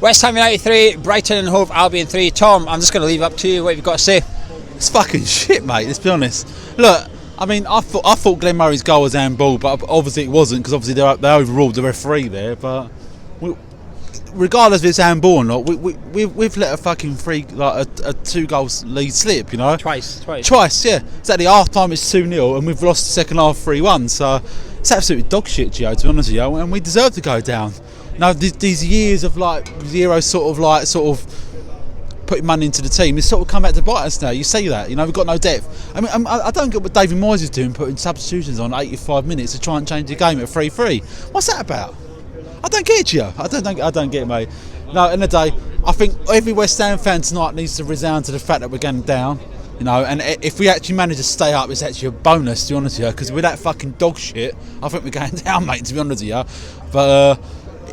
West Ham United 3, Brighton and Hove Albion 3. Tom, I'm just going to leave it up to you. What have you got to say? It's fucking shit, mate. Let's be honest. Look, I mean, I thought Glenn Murray's goal was handball, but obviously it wasn't, because obviously they overruled the referee there. But regardless if it's handball or not, we've let a fucking a 2-goal lead slip, you know. Twice, yeah. Exactly. Half time it's 2-0, and we've lost the second half 3-1. So it's absolutely dog shit, Gio, to be honest with you, and we deserve to go down. Now these years of zero sort of putting money into the team, it's sort of come back to bite us now. You see that, you know, we've got no depth. I mean, I don't get what David Moyes is doing, putting substitutions on 85 minutes to try and change the game at 3-3. What's that about? I don't get it, Gio. I don't get it, mate. No, in the day, I think every West Ham fan tonight needs to resound to the fact that we're going down, you know, and if we actually manage to stay up, it's actually a bonus, to be honest with you, because with that fucking dog shit, I think we're going down, mate, to be honest with you. But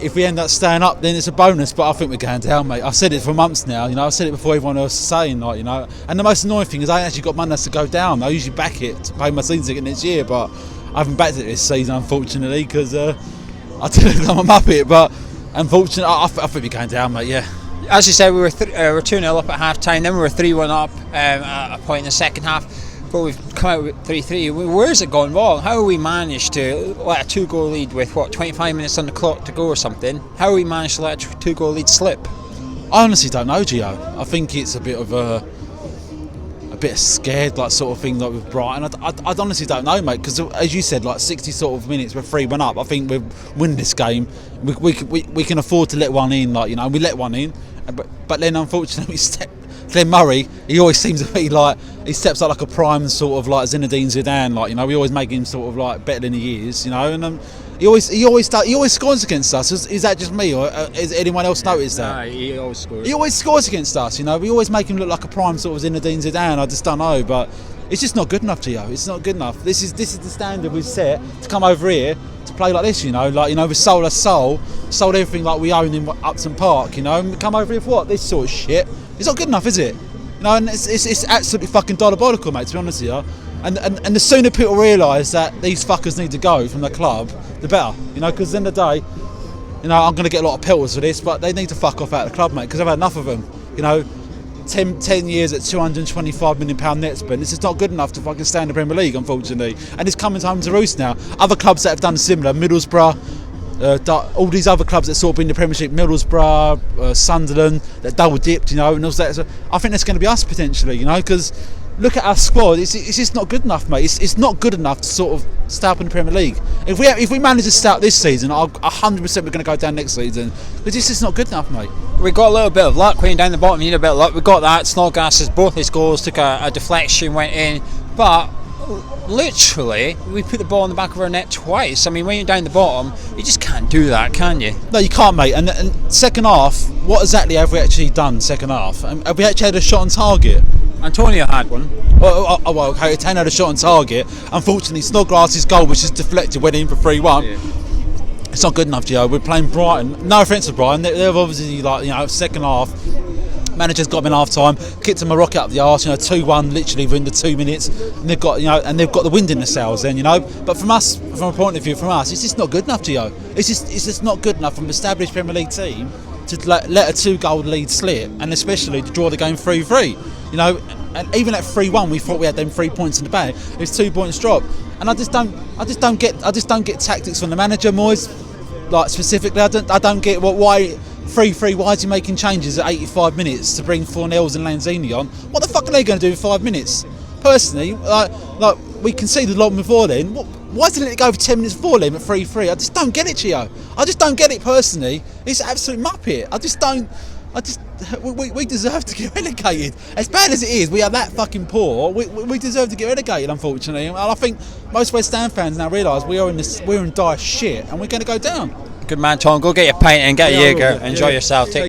if we end up staying up, then it's a bonus, but I think we're going down, mate. I've said it for months now, you know. I've said it before everyone else is saying, like, you know. And the most annoying thing is I actually got money to go down. I usually back it to pay my season ticket next year, but I haven't backed it this season, unfortunately, because I didn't know I'm up it. But unfortunately, I think we're going down, mate, yeah. As you said, we were 2-0 up at half time, then we were 3-1 up at a point in the second half. But we've come out with 3-3. Where's it gone wrong? How have we managed to let a 2-goal lead with 25 minutes on the clock to go or something? How have we managed to let a 2-goal lead slip? I honestly don't know, Gio. I think it's a bit of scared sort of thing with Brighton. I honestly don't know, mate. Because as you said, 60 sort of minutes, we're 3-1 up. I think we're winning this game. We can afford to let one in, we let one in. But then unfortunately Glenn Murray, he always seems to be he steps up like a prime sort of Zinedine Zidane, we always make him sort of better than he is, you know, and he always scores against us. Is that just me, or has anyone else noticed that? Nah, he always scores. He always scores against us, you know. We always make him look like a prime sort of Zinedine Zidane. I just don't know, but it's just not good enough, Gio. It's not good enough. This is the standard we've set to come over here to play like this, you know. We sold our sold everything we own in Upton Park, you know, and we come over here for what? This sort of shit. It's not good enough, is it? You know, and it's absolutely fucking diabolical, mate, to be honest with you. And the sooner people realise that these fuckers need to go from the club, the better. You know, because at the end of the day, you know, I'm going to get a lot of pelters for this, but they need to fuck off out of the club, mate, because I've had enough of them. You know, 10 years at £225 million net spend. This is not good enough to fucking stay in the Premier League, unfortunately. And it's coming home to roost now. Other clubs that have done similar, Middlesbrough, all these other clubs that sort of been in the Premiership, Middlesbrough, Sunderland, that double dipped, you know, and all that. So I think that's going to be us potentially, you know, because look at our squad. It's just not good enough, mate. It's not good enough to sort of stay up in the Premier League. If we manage to stay up this season, 100% we're going to go down next season. But it's just not good enough, mate. We got a little bit of luck when down the bottom. You need a bit of luck. We got that. Snodgrass, both his goals took a deflection, went in, but literally we put the ball in the back of our net twice. I mean, when you're down the bottom, you just can't do that, can you? No, you can't, mate. And second half, what exactly have we actually done second half? Have we actually had a shot on target? Antonio had one. Well, okay, Ten had a shot on target. Unfortunately, Snodgrass's goal, which is deflected, went in for 3-1. Yeah. It's not good enough, Gio. We're playing Brighton. No offence to Brighton. They've obviously, second half, manager's got them in half time, kicked him a rocket up the arse, 2-1 literally within the 2 minutes, and they've got the wind in the sails then, But from a point of view, it's just not good enough, Gio. It's just not good enough from an established Premier League team to let a 2-goal lead slip, and especially to draw the game 3-3. You know, and even at 3-1, we thought we had them 3 points in the bag. It was 2 points drop, and I just don't get tactics from the manager, Moyes. Specifically, I don't get why 3-3. Why is he making changes at 85 minutes to bring Fornells and Lanzini on? What the fuck are they going to do in 5 minutes? Personally, we conceded a lot before then. Why didn't it go for 10 minutes before them at 3-3? I just don't get it, Gio. I just don't get it personally. It's absolute muppet. We deserve to get relegated. As bad as it is, we are that fucking poor. We deserve to get relegated, unfortunately. And I think most West Ham fans now realise we're in dire shit, and we're going to go down. Good man, Tom. Go get your pint and get a Jaeger. Enjoy yourself. Take